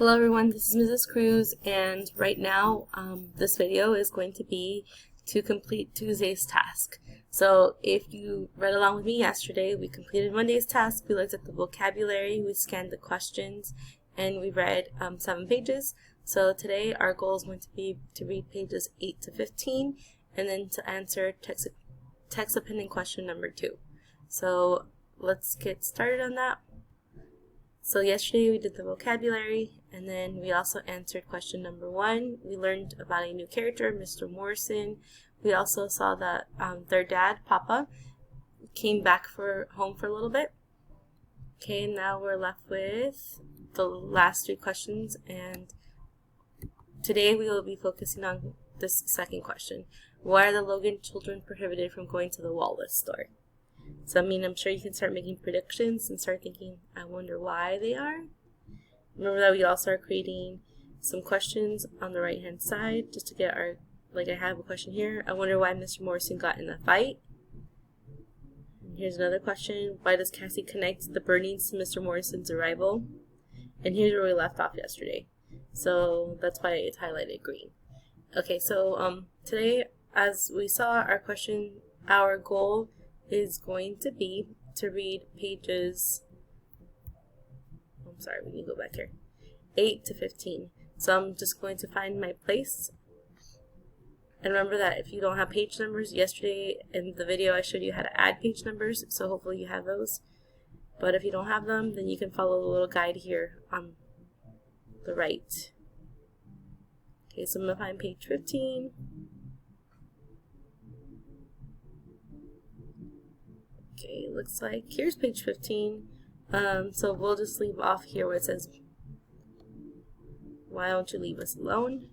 Hello everyone, this is Mrs. Cruz, and right now this video is going to be to complete Tuesday's task. So if you read along with me yesterday, we completed Monday's task, we looked at the vocabulary, we scanned the questions, and we read 7 pages. So today our goal is going to be to read pages 8 to 15 and then to answer text appending question number 2. So let's get started on that. So yesterday we did the vocabulary, and then we also answered question number 1. We learned about a new character, Mr. Morrison. We also saw that their dad, Papa, came back home for a little bit. Okay, now we're left with the last 3 questions, and today we will be focusing on this second question. Why are the Logan children prohibited from going to the Wallace store? So, I'm sure you can start making predictions and start thinking, I wonder why they are. Remember that we also are creating some questions on the right hand side just to get our, like I have a question here. I wonder why Mr. Morrison got in a fight. And here's another question. Why does Cassie connect the burnings to Mr. Morrison's arrival? And here's where we left off yesterday. So that's why it's highlighted green. Okay, so today, as we saw our goal is going to be to read pages, we can go back here, 8 to 15. So I'm just going to find my place. And remember that if you don't have page numbers, yesterday in the video I showed you how to add page numbers, so hopefully you have those. But if you don't have them, then you can follow the little guide here on the right. Okay, so I'm going to find page 15. Okay, looks like here's page 15. So we'll just leave off here where it says, why don't you leave us alone?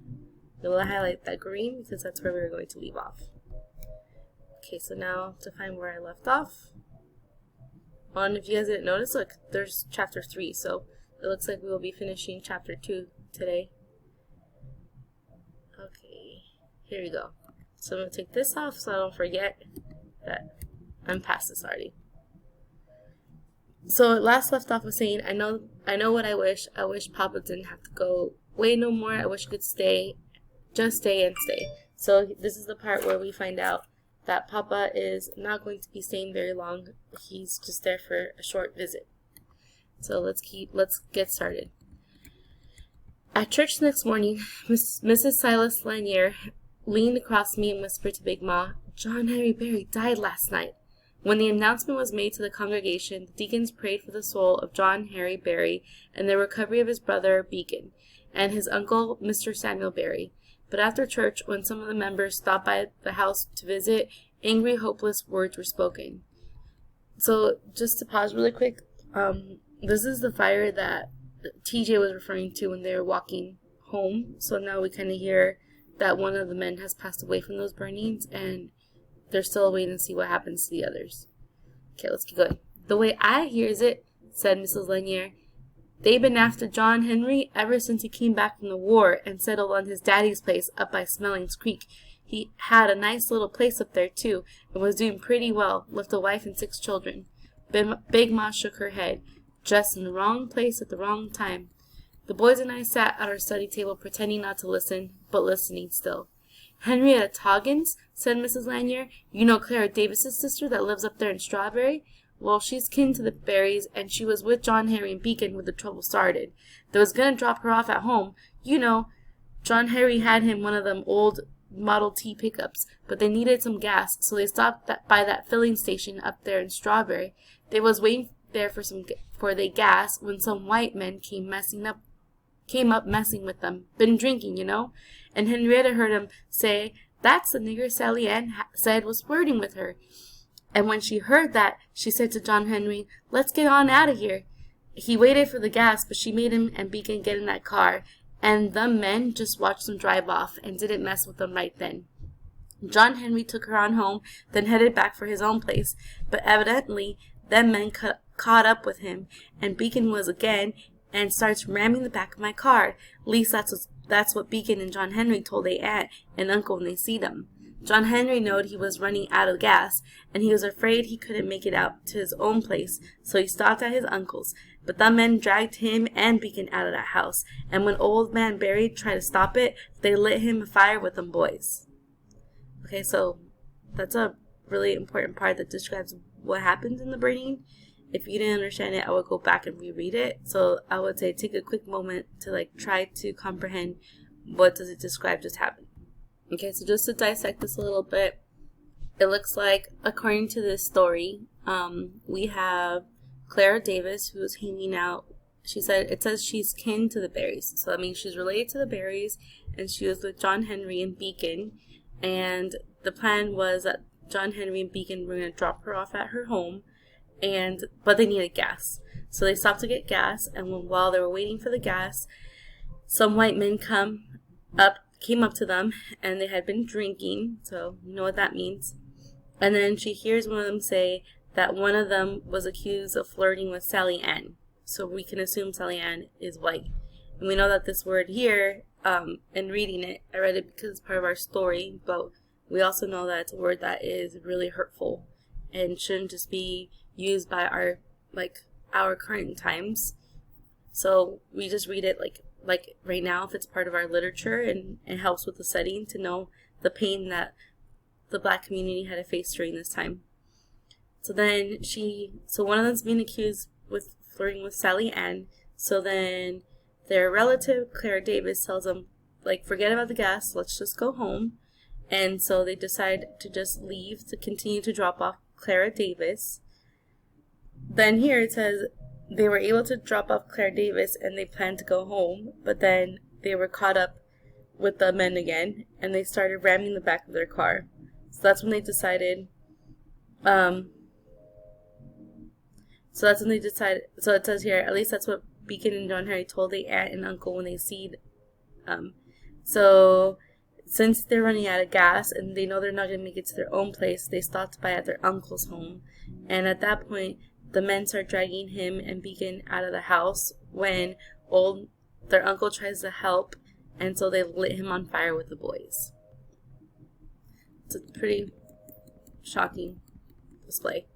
We'll highlight that green because that's where we're going to leave off. Okay, so now to find where I left off. And if you guys didn't notice, look, there's chapter 3. So it looks like we will be finishing chapter 2 today. Okay, here we go. So I'm going to take this off so I don't forget that I'm past this already. So last left off was saying, I know what I wish. I wish Papa didn't have to go away no more. I wish he could stay, just stay and stay. So this is the part where we find out that Papa is not going to be staying very long. He's just there for a short visit. So let's get started. At church the next morning, Mrs. Silas Lanier leaned across me and whispered to Big Ma, John Henry Barry died last night. When the announcement was made to the congregation, the deacons prayed for the soul of John Henry Barry and the recovery of his brother Beacon and his uncle Mr. Samuel Barry. But after church, when some of the members stopped by the house to visit, angry, hopeless words were spoken. So just to pause really quick, this is the fire that TJ was referring to when they were walking home. So now we kind of hear that one of the men has passed away from those burnings, and they're still waiting to see what happens to the others. Okay, let's keep going. The way I hears it, said Mrs. Lanier, they've been after John Henry ever since he came back from the war and settled on his daddy's place up by Smellings Creek. He had a nice little place up there, too, and was doing pretty well, with a wife and 6 children. Big Ma shook her head. Just in the wrong place at the wrong time. The boys and I sat at our study table pretending not to listen, but listening still. Henrietta Toggins, said Mrs. Lanier. You know Clara Davis's sister that lives up there in Strawberry? Well, she's kin to the Barrys, and she was with John Henry and Beacon when the trouble started. They was going to drop her off at home. You know, John Henry had him one of them old Model T pickups, but they needed some gas, so they stopped by that filling station up there in Strawberry. They was waiting there for the gas when some white men came up messing with them. Been drinking, you know. And Henrietta heard him say, that's the nigger Sally Ann said was flirting with her. And when she heard that, she said to John Henry, let's get on out of here. He waited for the gas, but she made him and Beacon get in that car, and the men just watched them drive off and didn't mess with them right then. John Henry took her on home, then headed back for his own place, but evidently them men caught up with him, and Beacon was again, and starts ramming the back of my car. At least that's what Beacon and John Henry told their aunt and uncle when they see them. John Henry knowed he was running out of gas, and he was afraid he couldn't make it out to his own place, so he stopped at his uncle's. But the men dragged him and Beacon out of that house, and when Old Man Barry tried to stop it, they lit him a fire with them boys. Okay, so that's a really important part that describes what happens in the burning. If you didn't understand it, I would go back and reread it. So I would say take a quick moment to try to comprehend what does it describe just happened. Okay, so just to dissect this a little bit, it looks like, according to this story, we have Clara Davis, who is hanging out. It says she's kin to the Barrys. So that means she's related to the Barrys, and she was with John Henry and Beacon. And the plan was that John Henry and Beacon were going to drop her off at her home, but they needed gas. So they stopped to get gas, and while they were waiting for the gas, some white men came up to them, and they had been drinking, so you know what that means. And then she hears one of them say that one of them was accused of flirting with Sally Ann. So we can assume Sally Ann is white. And we know that this word here, in reading it, I read it because it's part of our story, but we also know that it's a word that is really hurtful and shouldn't just be used by our current times. So we just read it like right now, if it's part of our literature, and it helps with the setting to know the pain that the Black community had to face during this time. So then one of them's being accused with flirting with Sally Ann. So then their relative, Clara Davis, tells them, forget about the gas, let's just go home. And so they decide to just leave to continue to drop off Clara Davis. Then here it says they were able to drop off Clara Davis and they planned to go home, but then they were caught up with the men again, and they started ramming the back of their car. So that's when they decided, so it says here, at least that's what Beacon and John Henry told their aunt and uncle when they see. So since they're running out of gas and they know they're not going to make it to their own place, they stopped by at their uncle's home. And at that point, the men start dragging him and Beacon out of the house when their uncle tries to help, and so they lit him on fire with the boys. It's a pretty shocking display.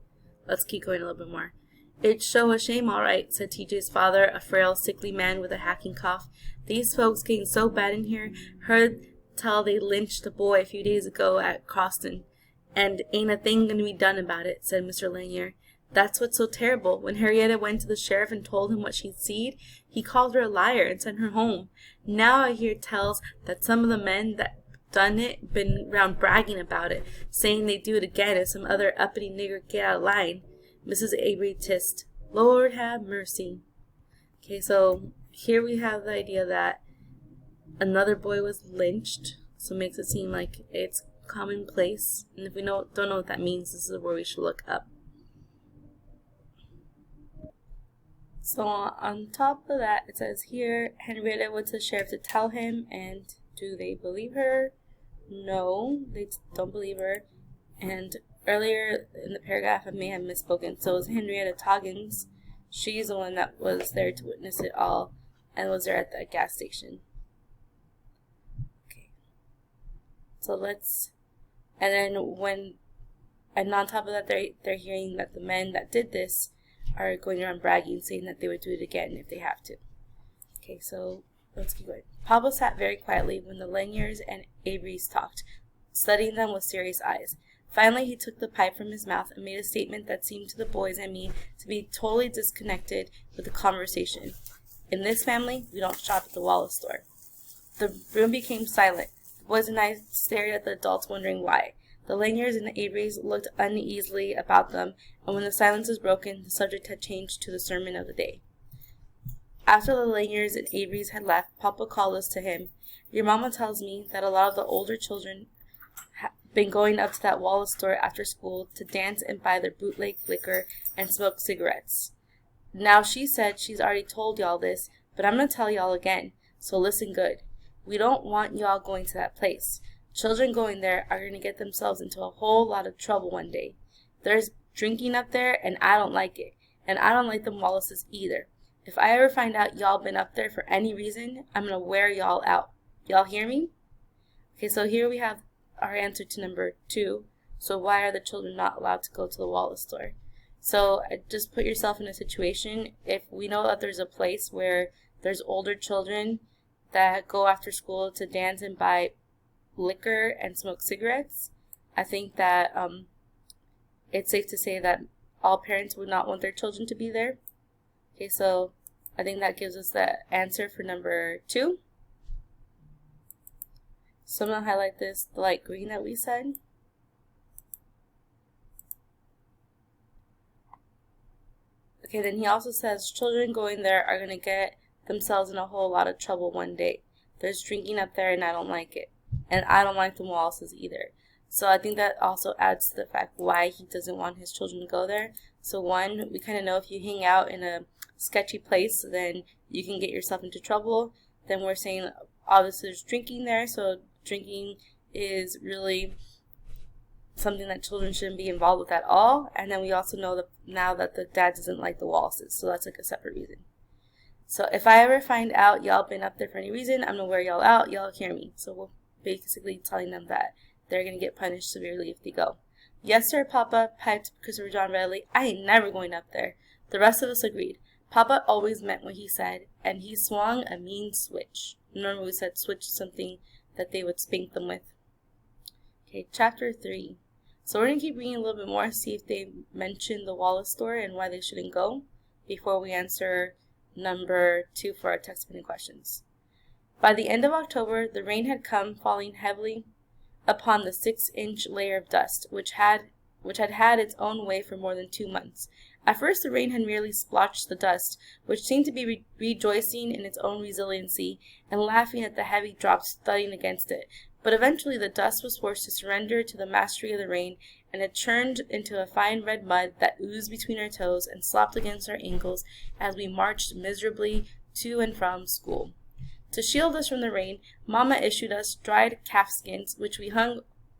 Let's keep going a little bit more. "It's show a shame, all right," said TJ's father, a frail, sickly man with a hacking cough. "These folks getting so bad in here. Heard tell they lynched a boy a few days ago at Croston, and ain't a thing going to be done about it," said Mr. Lanier. "That's what's so terrible. When Henrietta went to the sheriff and told him what she'd seen, he called her a liar and sent her home. Now I hear tells that some of the men that done it been round bragging about it, saying they'd do it again if some other uppity nigger get out of line." Mrs. Avery tissed, "Lord have mercy." Okay, so here we have the idea that another boy was lynched, so it makes it seem like it's commonplace. And if we don't know what that means, this is where we should look up. So on top of that, it says here, Henrietta went to the sheriff to tell him, and do they believe her? No, they don't believe her. And earlier in the paragraph, I may have misspoken. So it was Henrietta Toggins. She's the one that was there to witness it all and was there at the gas station. Okay. So and on top of that, they're hearing that the men that did this are going around bragging, saying that they would do it again if they have to. Okay, so let's keep going. Pablo sat very quietly when the Laniers and Averys talked, studying them with serious eyes. Finally, he took the pipe from his mouth and made a statement that seemed to the boys and me to be totally disconnected with the conversation. "In this family, we don't shop at the Wallace store." The room became silent. The boys and I stared at the adults, wondering why. The Laniers and the Averys looked uneasily about them, and when the silence was broken, the subject had changed to the sermon of the day. After the Laniers and Averys had left, Papa called us to him. "Your mama tells me that a lot of the older children been going up to that Wallace store after school to dance and buy their bootleg liquor and smoke cigarettes. Now she said she's already told y'all this, but I'm going to tell y'all again, so listen good. We don't want y'all going to that place. Children going there are going to get themselves into a whole lot of trouble one day. There's drinking up there, and I don't like it, and I don't like them Wallaces either. If I ever find out y'all been up there for any reason, I'm going to wear y'all out. Y'all hear me?" Okay, so here we have our answer to number 2. So why are the children not allowed to go to the Wallace store? So just put yourself in a situation. If we know that there's a place where there's older children that go after school to dance and buy liquor and smoke cigarettes, I think that it's safe to say that all parents would not want their children to be there. Okay, so I think that gives us the answer for number 2. So I'm going to highlight this, the light green that we said. Okay, then he also says children going there are going to get themselves in a whole lot of trouble one day. There's drinking up there and I don't like it. And I don't like the Wallaces either. So I think that also adds to the fact why he doesn't want his children to go there. So one, we kind of know if you hang out in a sketchy place, then you can get yourself into trouble. Then we're saying obviously there's drinking there, so drinking is really something that children shouldn't be involved with at all. And then we also know that now that the dad doesn't like the Wallaces, so that's like a separate reason. So if I ever find out y'all been up there for any reason, I'm gonna wear y'all out, y'all hear me. So we're basically telling them that they're gonna get punished severely if they go. Yes sir, Papa, piped Christopher John readily. I ain't never going up there. The rest of us agreed. Papa always meant what he said, and he swung a mean switch. Remember we said switch is something that they would spank them with. Okay, chapter 3. So we're going to keep reading a little bit more, see if they mention the Wallace store and why they shouldn't go before we answer number 2 for our text opinion questions. By the end of October, the rain had come, falling heavily upon the 6-inch layer of dust, which had its own way for more than 2 months. At first, the rain had merely splotched the dust, which seemed to be rejoicing in its own resiliency and laughing at the heavy drops thudding against it. But eventually the dust was forced to surrender to the mastery of the rain, and it churned into a fine red mud that oozed between our toes and slopped against our ankles as we marched miserably to and from school. To shield us from the rain, Mama issued us dried calfskins, which we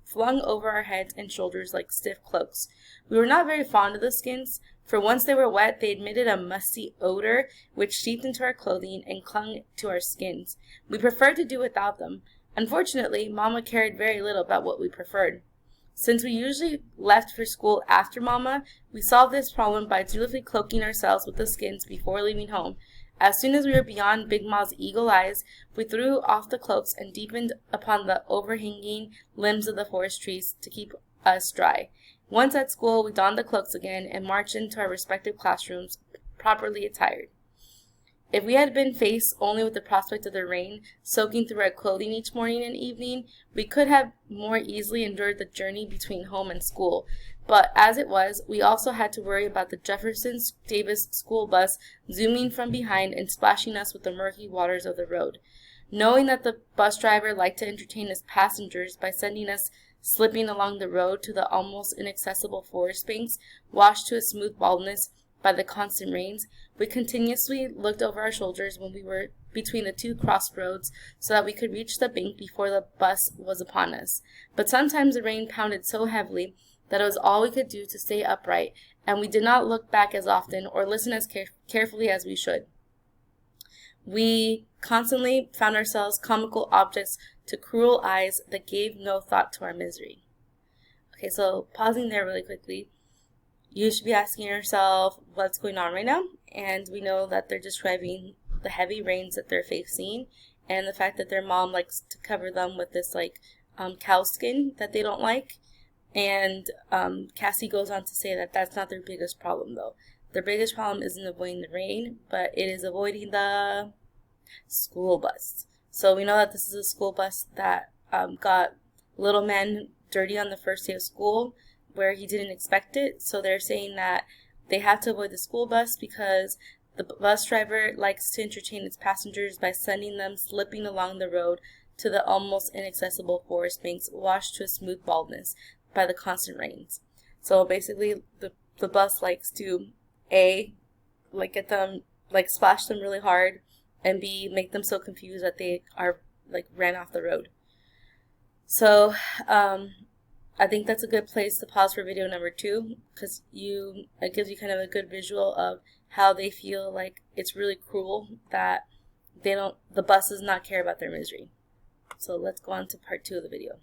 flung over our heads and shoulders like stiff cloaks. We were not very fond of the skins, for once they were wet, they emitted a musty odor which seeped into our clothing and clung to our skins. We preferred to do without them. Unfortunately, Mama cared very little about what we preferred. Since we usually left for school after Mama, we solved this problem by dutifully cloaking ourselves with the skins before leaving home. As soon as we were beyond Big Ma's eagle eyes, we threw off the cloaks and deepened upon the overhanging limbs of the forest trees to keep us dry. Once at school, we donned the cloaks again and marched into our respective classrooms, properly attired. If we had been faced only with the prospect of the rain soaking through our clothing each morning and evening, we could have more easily endured the journey between home and school. But as it was, we also had to worry about the Jefferson Davis school bus zooming from behind and splashing us with the murky waters of the road. Knowing that the bus driver liked to entertain his passengers by sending us slipping along the road to the almost inaccessible forest banks, washed to a smooth baldness by the constant rains, we continuously looked over our shoulders when we were between the 2 crossroads so that we could reach the bank before the bus was upon us. But sometimes the rain pounded so heavily that it was all we could do to stay upright, and we did not look back as often or listen as carefully as we should. We constantly found ourselves comical objects to cruel eyes that gave no thought to our misery. Okay, so pausing there really quickly, you should be asking yourself what's going on right now, and we know that they're describing the heavy rains that they're facing and the fact that their mom likes to cover them with this cow skin that they don't like. And Cassie goes on to say that that's not their biggest problem though. Their biggest problem isn't avoiding the rain, but it is avoiding the school bus. So we know that this is a school bus that got little man dirty on the first day of school where he didn't expect it. So they're saying that they have to avoid the school bus because the bus driver likes to entertain its passengers by sending them slipping along the road to the almost inaccessible forest banks washed to a smooth baldness by the constant rains. So basically the bus likes to get them, splash them really hard, and B, make them so confused that they are ran off the road. So I think that's a good place to pause for video number 2 because it gives you kind of a good visual of how they feel like it's really cruel that the bus does not care about their misery. So let's go on to part 2 of the video.